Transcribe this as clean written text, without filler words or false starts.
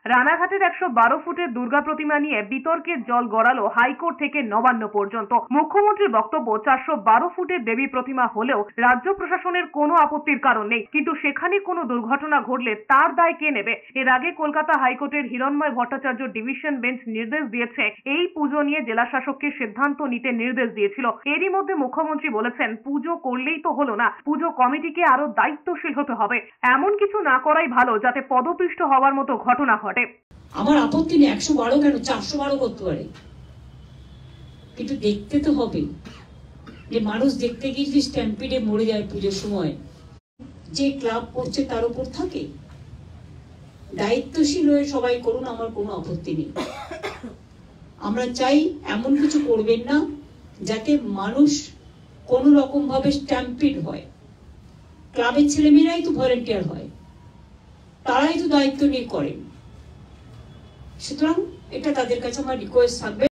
রানাঘাটের 112 ফুটের দুর্গা প্রতিমা নিয়ে বিতর্কের জল গড়ালো হাইকোর্ট থেকে নবান্ন পর্যন্ত। মুখ্যমন্ত্রীর বক্তব্য, 412 ফুটের দেবী প্রতিমা হলেও রাজ্য প্রশাসনের কোনো আপত্তির কারণ নেই, কিন্তু সেখানে কোনো দুর্ঘটনা ঘটলে তার দায় কে নেবে? এর আগে কলকাতা হাইকোর্টের হিরণময় ভট্টাচার্য ডিভিশন বেঞ্চ নির্দেশ দিয়েছে এই পুজো নিয়ে জেলা শাসককে সিদ্ধান্ত নিতে নির্দেশ দিয়েছিল। এরই মধ্যে মুখ্যমন্ত্রী বলেছেন, পুজো করলেই তো হলো না, পুজো কমিটিকে আরো দায়িত্বশীল হতে হবে। এমন কিছু না করাই ভালো যাতে পদপিষ্ট হওয়ার মতো ঘটনা ঘটে। আমার আপত্তি নেই, 112 কেন 412 করতে পারে, কিন্তু দেখতে তো হবে যে মানুষ দেখতে গিয়ে যদি স্ট্যাম্পিডে মরে যায় পুজোর সময়, যে ক্লাব করছে তার উপর থাকে। দায়িত্বশীল হয়ে সবাই করুন, আমার কোনো আপত্তি নেই। আমরা চাই এমন কিছু করবেন না যাতে মানুষ কোনো রকম ভাবে স্ট্যাম্পিড হয়। ক্লাবের ছেলেমেয়েরাই তো ভলেন্টিয়ার হয়, তারাই তো দায়িত্ব নিয়ে করেন। সুতরাং এটা তাদের কাছে আমার রিকোয়েস্ট থাকবে।